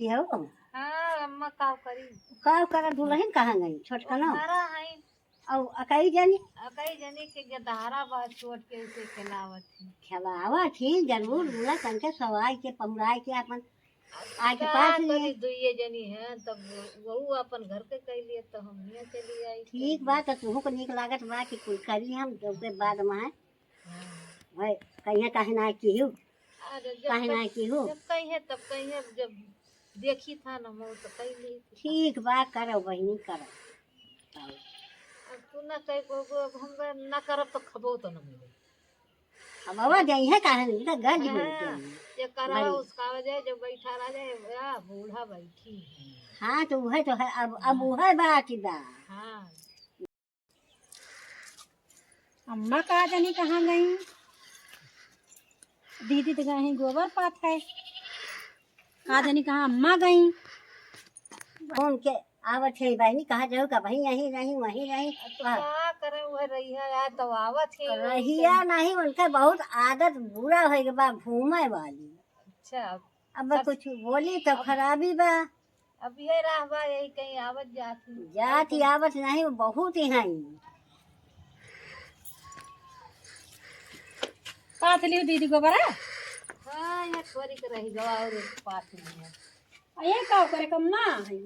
हो हाँ अम्मा का करी का कर दुल्हन कहाँ गई छोटका ना धारा है और अकई जानी कई जने के गधारा बा छोट के उसे खिलावत थी खिलावा थी जरूर बोला तनके सवाई के पमुराई के अपन आके का पास करी लिए दुइये जनी है तब वहू अपन घर के कह लिए तो हम यहाँ चली आई ठीक बात है तुहू को निक लागत बा कि कुल करी हम तो के बाद में भाई कहीं कहीं ना की हूँ अरे कहीं ना की हूँ जब कही है तब कही है जब देखी था ना मैं तो कही ली ठीक बा करो बहनी करो अब तू ना कही को हम ना करब तो खबो तो ना मिले अब बाबा जाई है कहाँ नहीं तो गज में ये करा उसका वजह जो बैठा रह जाए या बूढ़ा बैठी है हाँ तो वह तो है अब वह बात बा हाँ अम्मा कहा जानी कहाँ गई दीदी तो गई गोबर पात है कहा जानी कहाँ अम्मा गई फोन के आवत है बहनी कहा जाओ का भाई यहीं नहीं वहीं नहीं क्या करे वह रही है यार तो आवत है रहिया नहीं उनका बहुत आदत बुरा हो गया बा घूमे वाली अच्छा अब कुछ बोली तो खराबी बा अब ये रहबा यही कहीं आवत जाती जाती आवत नहीं बहुत ही है पात लियो दीदी गोबर है हाँ ये थोड़ी के रही गवा और पास में है ये का करे कम्मा है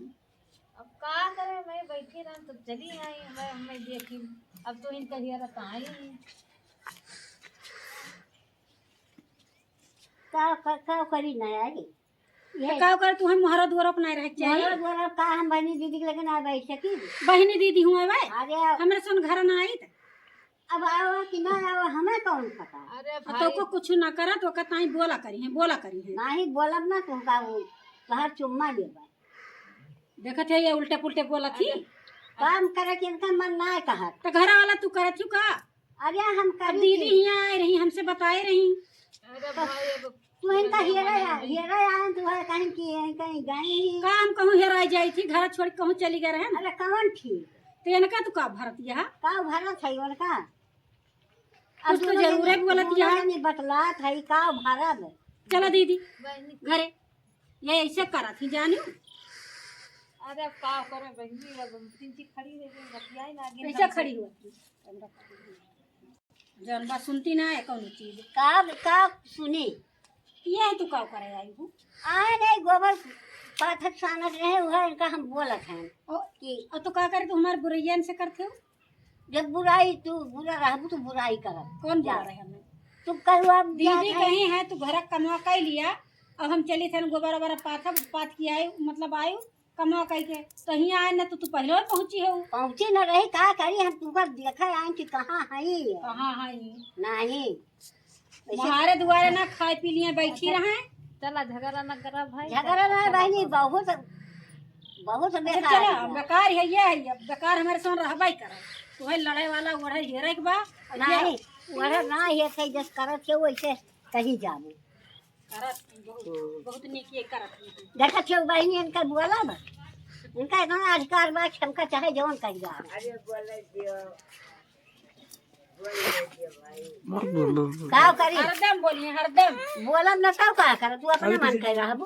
अब का करे मैं बैठी रह तो चली आई मैं देखी अब तो इनका हियरा तो आई का करी नहीं आई ये का कर तू हम मोहरा दुआर अपनाए रह चाहिए हमारा द्वारा का हम बहनी दीदी के लगे ना बैठ सकी बहनी दीदी हुए भाई अरे हमरे सन घर ना आई त अब आओ कि ना आओ हमें कौन पता अरे तो को कुछ ना करा तो कताई बोला करी है नहीं बोलब ना तुमका वो बाहर चुम्मा लेबा देखत है ये उल्टे पुल्टे बोला थी काम करे के इनका मन ना है कहा तो घर वाला तू करत क्यों का अरे हम अब करी दीदी यहाँ आई रही हमसे बताए रही अरे भाई अब तू इनका हीरा आए तू है कहीं की कहीं गई का हम कहूँ हेराई जाई थी घर छोड़ के कहूँ चली गए रहे अरे कौन थी तो इनका तू का भरत यहाँ का भारत है उनका कुछ तो जरूर है बोलत यहाँ नहीं बतलात है का भारत चलो दीदी बहनी घरे ये ऐसे करा थी जानी अरे अब का करे बहनी अब चिंची खड़ी रह गई बतियाई ना आगे ऐसे खड़ी हुई जौन बात सुनती ना है कौन चीज का सुनी ये तू का करे आई हूँ आए नहीं गोबर पाथक सानत रहे हुआ इनका हम बोलत हैं कि और तो का करे तू हमारे बुरैया से करते हो जब बुराई तू बुरा रहबू तो बुराई करब कौन बोल रहे हमें तू कहू अब दीदी कहीं है तू घर कमा कर लिया अब हम चली थे गोबर वोबर पात की आई मतलब आयु कमा कह के तो यहाँ आए ना तो तू पहले पहुंची हो पहुंची न रही का करी हम तुमका देखा आए कि कहाँ है कहाँ है नहीं हमारे दुआरे ना खाए पी लिए बैठी रहे चला झगड़ा ना करा भाई झगड़ा ना बहनी बहुत बहुत अच्छा बेकार चलो है। बेकार है ये है अब बेकार हमारे साथ रहबा ही करे तो है लड़ाई वाला ओढ़े हेरे के बा नहीं वह ना ये थे जस करत के वैसे कहीं जाबू करत बहुत नीक ये करत देखा छे बहनी इनका बोला बा इनका इतना अधिकार बा कि हमका चाहे जवन कही जा अरे बोले दियो का करी हरदम बोलिए हरदम बोलब न का कर तू अपना मन कह रहबू